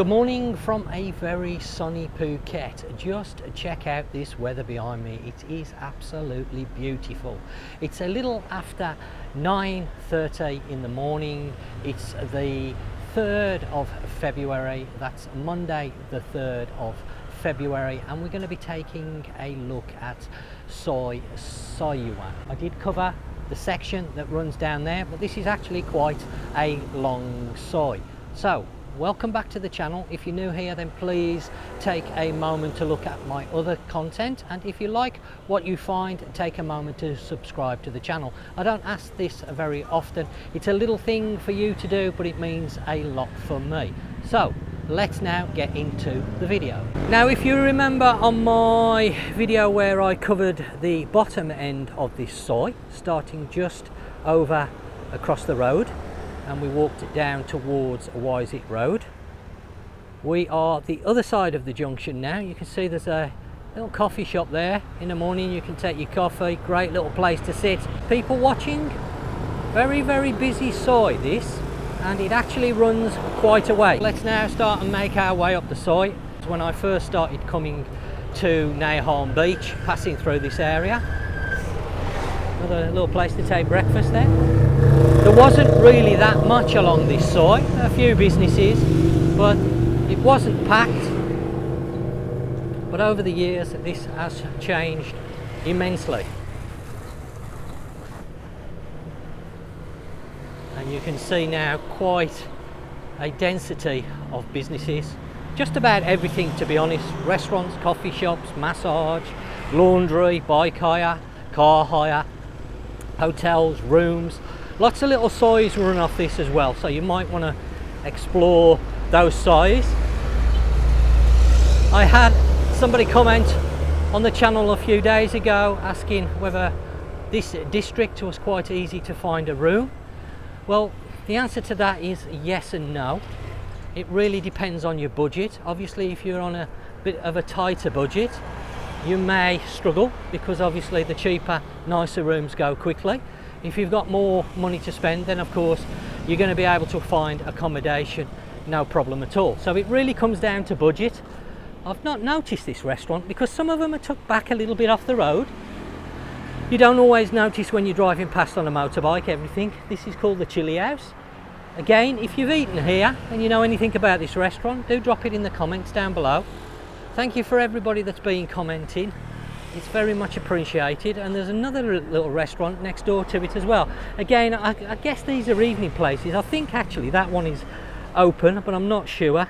Good morning from a very sunny Phuket. Just check out this weather behind me. It is absolutely beautiful. It's a little after 9:30 in the morning. It's the 3rd of February. That's Monday the 3rd of February, and we're going to be taking a look at Soi Saiyuan. I did cover the section that runs down there, but this is actually quite a long soi. So welcome back to the channel. If you're new here, then please take a moment to look at my other content, and if you like what you find, take a moment to subscribe to the channel. I don't ask this very often. It's a little thing for you to do, but it means a lot for me. So let's now get into the video. Now, if you remember on my video where I covered the bottom end of this soi, starting just over across the road, and we walked it down towards Wiseit Road. We are the other side of the junction now. You can see there's a little coffee shop there. In the morning you can take your coffee, great little place to sit. People watching, very busy soi this, and it actually runs quite a way. Let's now start and make our way up the soi. When I first started coming to Nha Harn Beach, passing through this area, another little place to take breakfast there. There wasn't really that much along this soi, a few businesses, but it wasn't packed. But over the years this has changed immensely. And you can see now quite a density of businesses. Just about everything, to be honest. Restaurants, coffee shops, massage, laundry, bike hire, car hire, hotels, rooms. Lots of little sois run off this as well, so you might want to explore those sois. I had somebody comment on the channel a few days ago asking whether this district was quite easy to find a room. Well, the answer to that is yes and no. It really depends on your budget. Obviously, if you're on a bit of a tighter budget, you may struggle, because obviously the cheaper, nicer rooms go quickly. If you've got more money to spend, then of course you're going to be able to find accommodation, no problem at all. So it really comes down to budget. I've not noticed this restaurant because some of them are tucked back a little bit off the road. You don't always notice when you're driving past on a motorbike everything. This is called the Chili House. Again, if you've eaten here and you know anything about this restaurant, do drop it in the comments down below. Thank you for everybody that's been commenting. It's very much appreciated. And there's another little restaurant next door to it as well. Again, I guess these are evening places. I think actually that one is open, but I'm not sure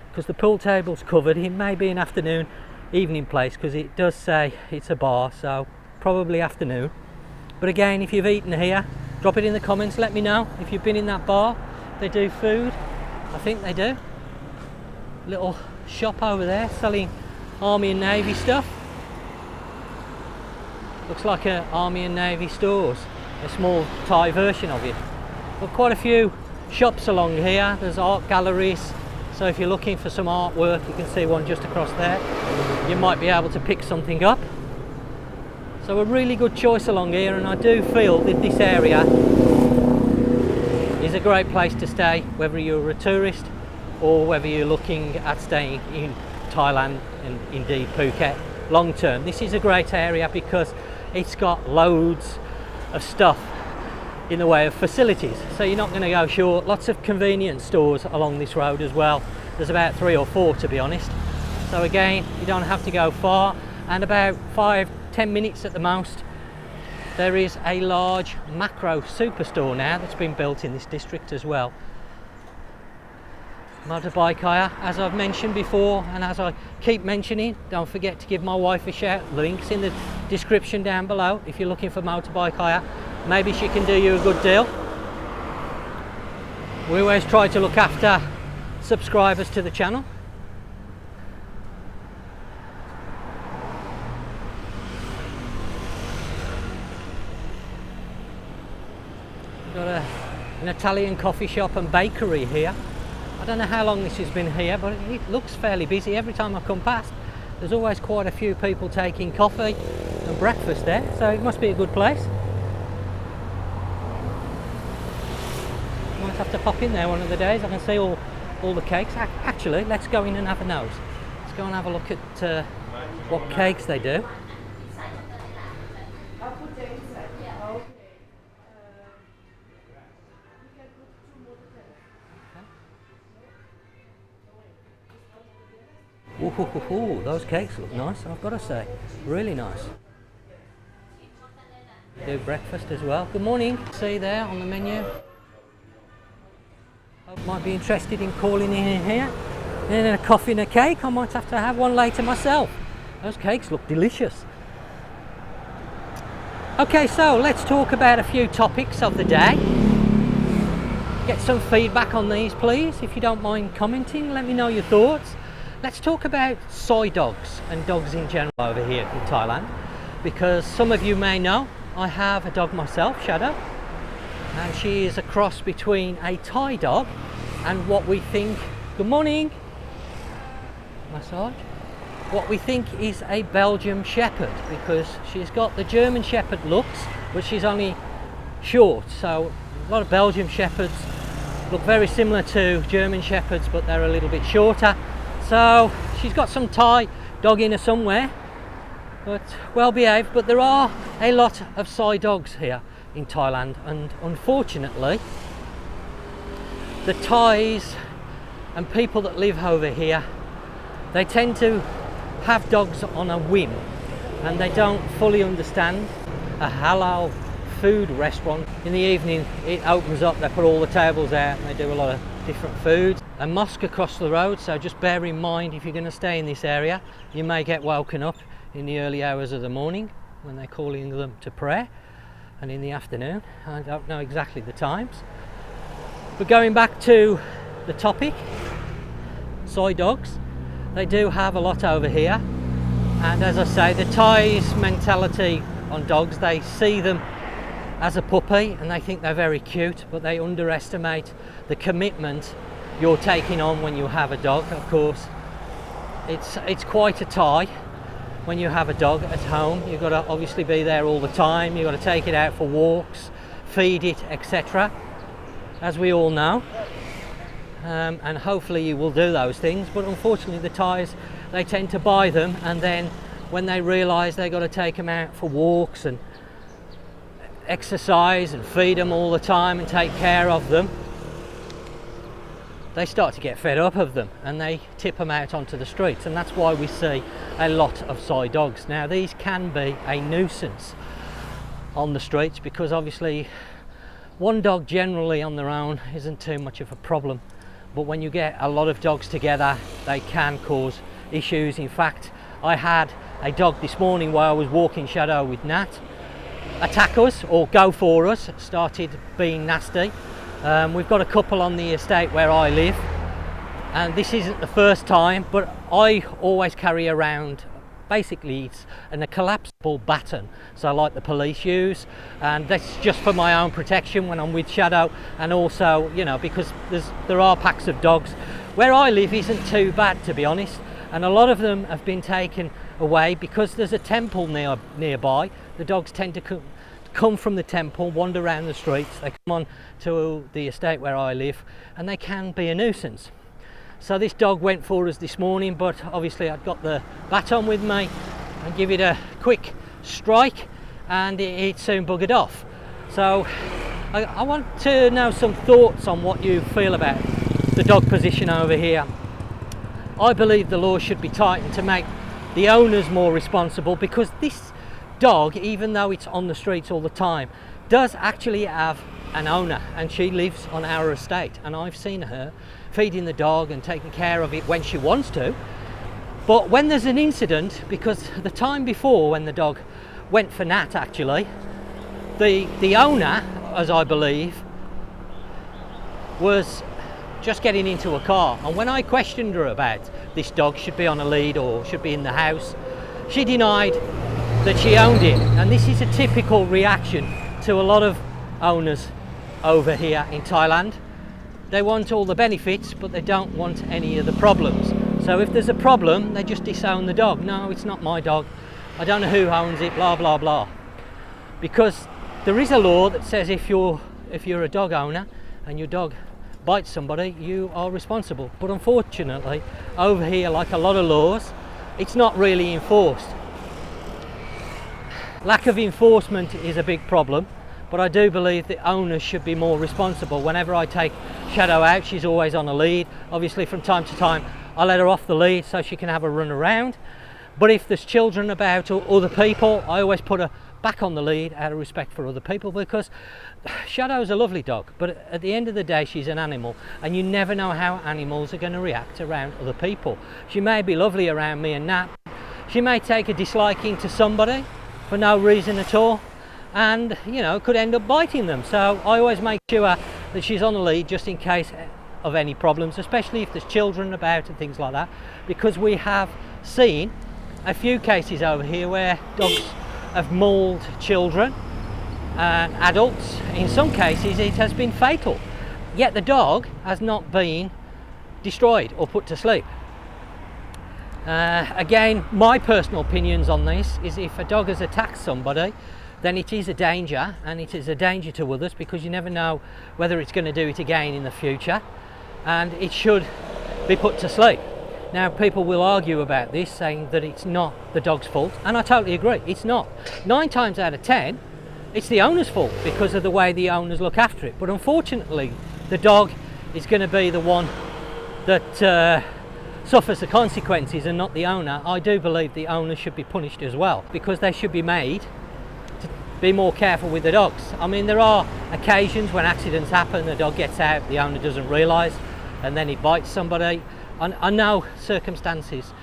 because the pool table's covered. It may be an afternoon evening place because it does say it's a bar, so probably afternoon. But again, if you've eaten here, drop it in the comments. Let me know if you've been in that bar. They do food, I think they do. Little shop over there selling Army and Navy stuff. Looks like an Army and Navy stores, a small Thai version of it. But quite a few shops along here. There's art galleries, so if you're looking for some artwork, you can see one just across there. You might be able to pick something up. So a really good choice along here, and I do feel that this area is a great place to stay, whether you're a tourist or whether you're looking at staying in Thailand and indeed Phuket long term. This is a great area because it's got loads of stuff in the way of facilities, so you're not going to go short. Lots of convenience stores along this road as well. There's about 3 or 4 to be honest, so again you don't have to go far, and about 5-10 minutes at the most there is a large macro superstore now that's been built in this district as well. Motorbike hire, as I've mentioned before, and as I keep mentioning, don't forget to give my wife a shout. Links in the description down below if you're looking for motorbike hire. Maybe she can do you a good deal. We always try to look after subscribers to the channel. We've got an Italian coffee shop and bakery here. I don't know how long this has been here, but it looks fairly busy. Every time I come past, there's always quite a few people taking coffee and breakfast there, so it must be a good place. Might have to pop in there one of the days. I can see all all the cakes. Actually, let's go in and have a nose. Let's go and have a look at what cakes they do. Ooh, those cakes look nice, I've got to say. Really nice. Do breakfast as well. Good morning. See there on the menu. Hope might be interested in calling in here. And a coffee and a cake. I might have to have one later myself. Those cakes look delicious. Okay, so let's talk about a few topics of the day. Get some feedback on these, please. If you don't mind commenting, let me know your thoughts. Let's talk about soy dogs and dogs in general over here in Thailand, because some of you may know I have a dog myself, Shadow, and she is a cross between a Thai dog and what we think, good morning, massage, what we think is a Belgian Shepherd, because she's got the German Shepherd looks, but she's only short. So a lot of Belgian Shepherds look very similar to German Shepherds, but they're a little bit shorter. So she's got some Thai dog in her somewhere, but well behaved. But there are a lot of Soi dogs here in Thailand, and unfortunately the Thais and people that live over here, they tend to have dogs on a whim, and they don't fully understand a halal food restaurant. In the evening it opens up, they put all the tables out and they do a lot of different foods. A mosque across the road, so just bear in mind if you're going to stay in this area, you may get woken up in the early hours of the morning when they're calling them to prayer, and in the afternoon. I don't know exactly the times. But going back to the topic, Soi dogs, they do have a lot over here, and as I say, the Thais mentality on dogs, they see them as a puppy and they think they're very cute, but they underestimate the commitment you're taking on when you have a dog. Of course, it's quite a tie when you have a dog at home. You've got to obviously be there all the time, you've got to take it out for walks, feed it, etc., as we all know, and hopefully you will do those things. But unfortunately the Thais, they tend to buy them, and then when they realise they've got to take them out for walks and exercise and feed them all the time and take care of them, they start to get fed up of them and they tip them out onto the streets, and that's why we see a lot of Soi dogs. Now these can be a nuisance on the streets, because obviously one dog generally on their own isn't too much of a problem, but when you get a lot of dogs together they can cause issues. In fact, I had a dog this morning while I was walking, Shadow, with Nat, attack us or go for us, started being nasty. We've got a couple on the estate where I live, and this isn't the first time, but I always carry around, basically it's a collapsible baton, so like the police use, and that's just for my own protection when I'm with Shadow, and also, you know, because there are packs of dogs. Where I live isn't too bad, to be honest, and a lot of them have been taken away because there's a temple nearby. The dogs tend to come from the temple, wander around the streets, they come on to the estate where I live, and they can be a nuisance. So this dog went for us this morning, but obviously I'd got the baton with me and give it a quick strike, and it soon buggered off. So I want to know some thoughts on what you feel about the dog position over here. I believe the law should be tightened to make the owners more responsible, because this dog, even though it's on the streets all the time, does actually have an owner, and she lives on our estate, and I've seen her feeding the dog and taking care of it when she wants to. But when there's an incident, because the time before when the dog went for Nat, actually the owner, as I believe, was just getting into a car, and when I questioned her about this dog should be on a lead or should be in the house, she denied that she owned it. And this is a typical reaction to a lot of owners over here in Thailand. They want all the benefits, but they don't want any of the problems. So if there's a problem, they just disown the dog. No, it's not my dog, I don't know who owns it, blah blah blah. Because there is a law that says if you're a dog owner and your dog bites somebody, you are responsible. But unfortunately, over here, like a lot of laws, it's not really enforced. Lack of enforcement is a big problem, but I do believe the owners should be more responsible. Whenever I take Shadow out, she's always on a lead. Obviously, from time to time, I let her off the lead so she can have a run around. But if there's children about or other people, I always put her back on the lead out of respect for other people, because Shadow's a lovely dog, but at the end of the day, she's an animal, and you never know how animals are going to react around other people. She may be lovely around me and Nat. She may take a disliking to somebody for no reason at all, and you know, could end up biting them. So I always make sure that she's on the lead just in case of any problems, especially if there's children about and things like that, because we have seen a few cases over here where dogs have mauled children and adults. In some cases it has been fatal, yet the dog has not been destroyed or put to sleep. Again, my personal opinions on this is, if a dog has attacked somebody, then it is a danger, and it is a danger to others, because you never know whether it's going to do it again in the future, and it should be put to sleep. Now, people will argue about this, saying that it's not the dog's fault, and I totally agree, it's not. 9 times out of 10, it's the owner's fault because of the way the owners look after it. But unfortunately, the dog is going to be the one that suffers the consequences, and not the owner. I do believe the owner should be punished as well, because they should be made to be more careful with the dogs. I mean, there are occasions when accidents happen, the dog gets out, the owner doesn't realise, and then he bites somebody. I know circumstances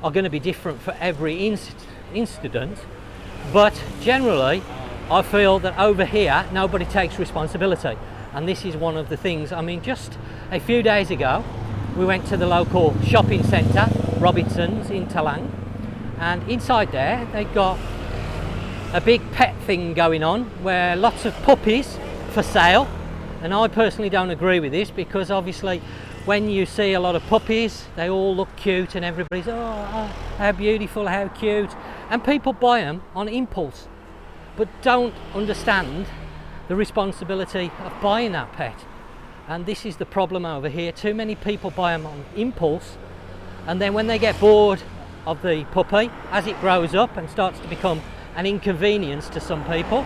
are going to be different for every incident, but generally I feel that over here nobody takes responsibility, and this is one of the things. I mean, just a few days ago we went to the local shopping centre, Robinson's in Talang, and inside there they got a big pet thing going on where lots of puppies for sale. And I personally don't agree with this, because obviously when you see a lot of puppies, they all look cute and everybody's, oh, how beautiful, how cute, and people buy them on impulse, but don't understand the responsibility of buying that pet. And this is the problem over here. Too many people buy them on impulse, and then when they get bored of the puppy, as it grows up and starts to become an inconvenience to some people,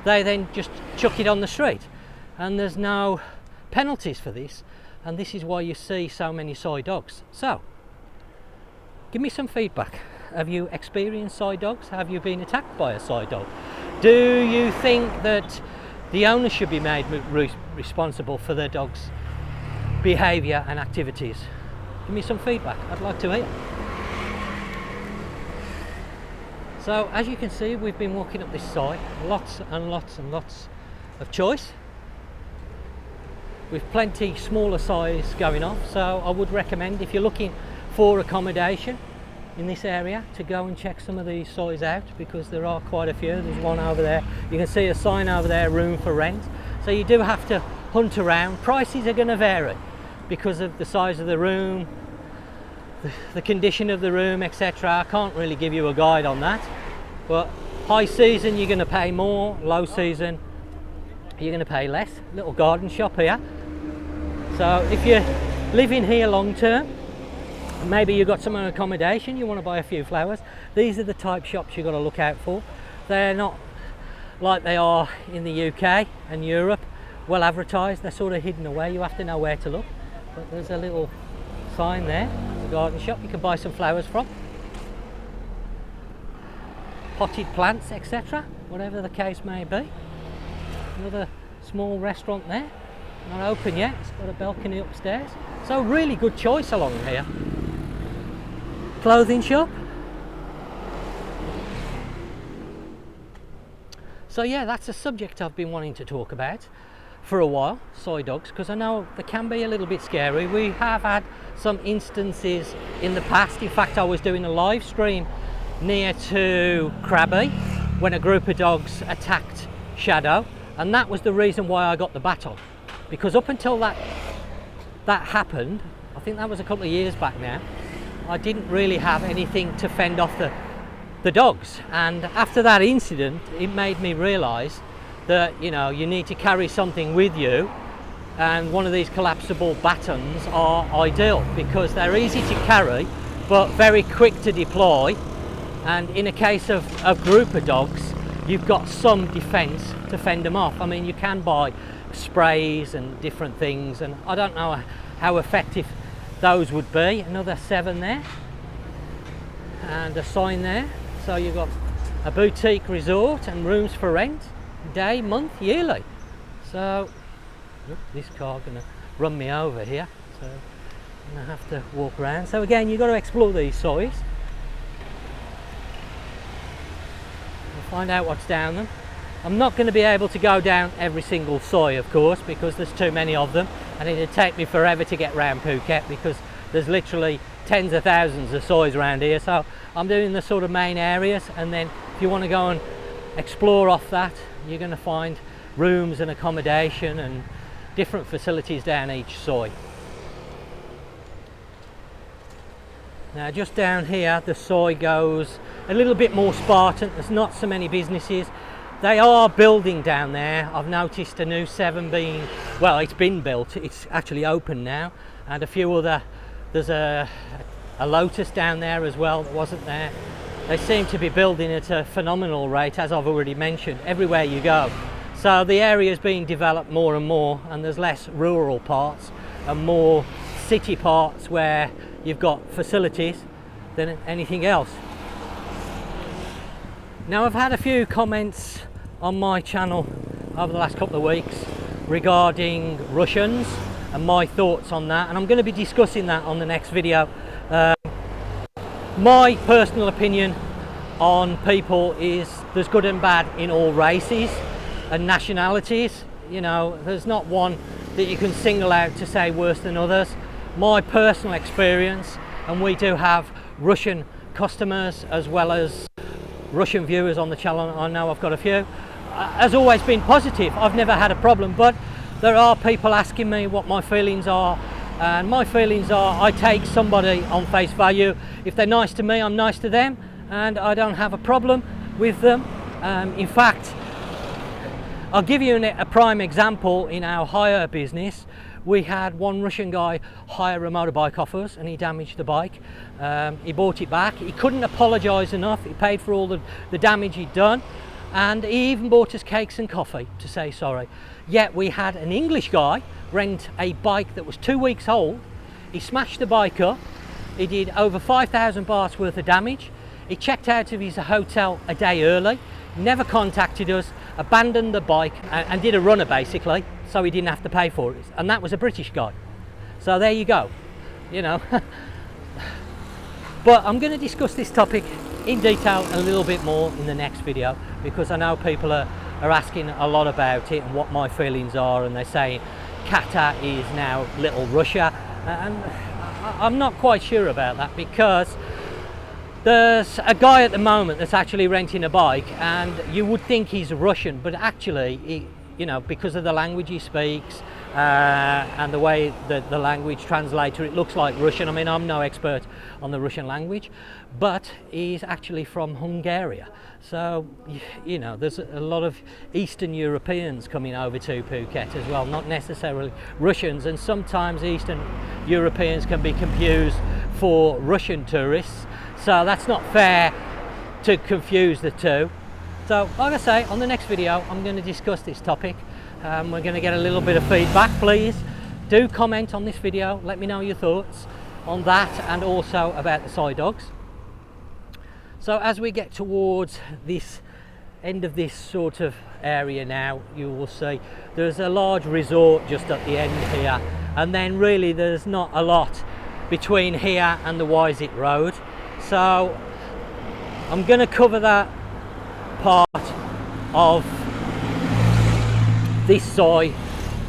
they then just chuck it on the street, and there's no penalties for this. And this is why you see so many Soi dogs. So give me some feedback. Have you experienced Soi dogs? Have you been attacked by a Soi dog? Do you think that the owner should be made responsible for their dog's behaviour and activities? Give me some feedback, I'd like to hear. So as you can see, we've been walking up this side, lots and lots and lots of choice, with plenty smaller size going on. So I would recommend, if you're looking for accommodation in this area, to go and check some of these Sois out, because there are quite a few. There's one over there, you can see a sign over there, room for rent. So you do have to hunt around. Prices are going to vary because of the size of the room, the condition of the room, etc. I can't really give you a guide on that, but high season you're going to pay more, low season you're going to pay less. Little garden shop here. So if you're living here long term, maybe you've got some accommodation, you want to buy a few flowers, these are the type shops you've got to look out for. They're not like they are in the UK and Europe, well advertised. They're sort of hidden away, you have to know where to look. But there's a little sign there, the garden shop you can buy some flowers from, potted plants, etc., whatever the case may be. Another small restaurant there, not open yet, it's got a balcony upstairs. So really good choice along here. Clothing shop. So yeah, that's a subject I've been wanting to talk about for a while, Soi dogs, because I know they can be a little bit scary. We have had some instances in the past. In fact, I was doing a live stream near to Krabi when a group of dogs attacked Shadow, and that was the reason why I got the baton, because up until that happened, I think that was a couple of years back now, I didn't really have anything to fend off the dogs. And after that incident, it made me realise that, you know, you need to carry something with you and one of these collapsible batons are ideal because they're easy to carry but very quick to deploy, and in a case of a group of dogs you've got some defence to fend them off. I mean, you can buy sprays and different things, and I don't know how effective those would be. Another 7 there and a sign there. So you've got a boutique resort and rooms for rent, day, month, yearly. So look, this car gonna run me over here, so I'm gonna have to walk around. So again, you've got to explore these sois and find out what's down them. I'm not going to be able to go down every single soi, of course, because there's too many of them, and it'd take me forever to get around Phuket because there's literally tens of thousands of sois around here. So I'm doing the sort of main areas, and then if you want to go and explore off that, you're going to find rooms and accommodation and different facilities down each soi. Now just down here the soi goes a little bit more Spartan. There's not so many businesses. They are building down there. I've noticed a new 7 being, well, it's been built, it's actually open now, and a few other, there's a Lotus down there as well that wasn't there. They seem to be building at a phenomenal rate, as I've already mentioned, everywhere you go. So the area is being developed more and more, and there's less rural parts and more city parts where you've got facilities than anything else. Now, I've had a few comments on my channel over the last couple of weeks regarding Russians and my thoughts on that, and I'm going to be discussing that on the next video. My personal opinion on people is there's good and bad in all races and nationalities. You know, there's not one that you can single out to say worse than others. My personal experience, and we do have Russian customers as well as Russian viewers on the channel, I know I've got a few, has always been positive. I've never had a problem, but there are people asking me what my feelings are, and my feelings are I take somebody on face value. If they're nice to me, I'm nice to them, and I don't have a problem with them. In fact, I'll give you a prime example. In our hire business, we had one Russian guy hire a motorbike off us, and he damaged the bike. He bought it back. He couldn't apologise enough. He paid for all the damage he'd done, and he even bought us cakes and coffee to say sorry. Yet we had an English guy rent a bike that was 2 weeks old. He smashed the bike up. He did over 5,000 bahts worth of damage. He checked out of his hotel a day early, never contacted us, abandoned the bike and did a runner basically, so he didn't have to pay for it. And that was a British guy. So there you go, you know. But I'm going to discuss this topic in detail a little bit more in the next video, because I know people are asking a lot about it and what my feelings are, and they're saying Qatar is now Little Russia, and I'm not quite sure about that, because there's a guy at the moment that's actually renting a bike, and you would think he's Russian, but actually he, you know, because of the language he speaks and the way that the language translator, it looks like Russian. I mean, I'm no expert on the Russian language, but he's actually from Hungary. So, you know, there's a lot of Eastern Europeans coming over to Phuket as well, not necessarily Russians, and sometimes Eastern Europeans can be confused for Russian tourists. So that's not fair to confuse the two. So like I say, on the next video I'm going to discuss this topic. We're going to get a little bit of feedback. Please do comment on this video, let me know your thoughts on that, and also about the soi dogs. So as we get towards this end of this sort of area now, you will see there's a large resort just at the end here, and then really there's not a lot between here and the Wisit Road. So I'm going to cover that part of this soi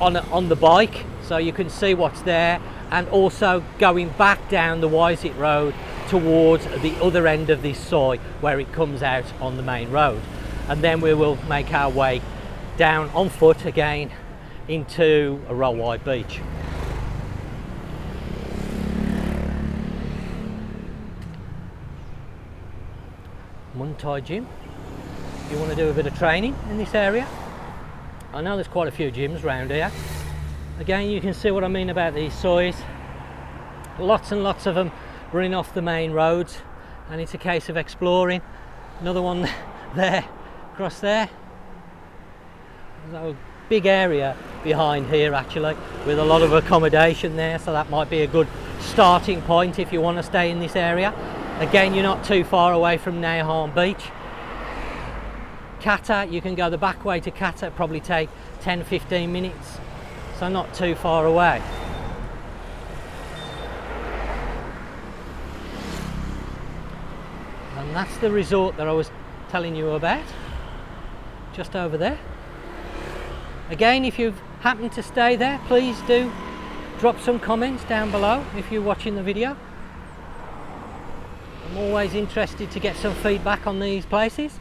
on the bike, so you can see what's there, and also going back down the Wisit Road towards the other end of this soi where it comes out on the main road, and then we will make our way down on foot again into Rawai beach. Muay Thai gym. If you want to do a bit of training in this area, I know there's quite a few gyms around here. Again, you can see what I mean about these sois. Lots and lots of them running off the main roads, and it's a case of exploring. Another one there, across there. There's a big area behind here actually, with a lot of accommodation there, so that might be a good starting point if you want to stay in this area. Again, you're not too far away from Nai Harm Beach. Kata, you can go the back way to Kata, probably take 10-15 minutes, so not too far away. And that's the resort that I was telling you about, just over there. Again, if you've happened to stay there, please do drop some comments down below if you're watching the video. I'm always interested to get some feedback on these places.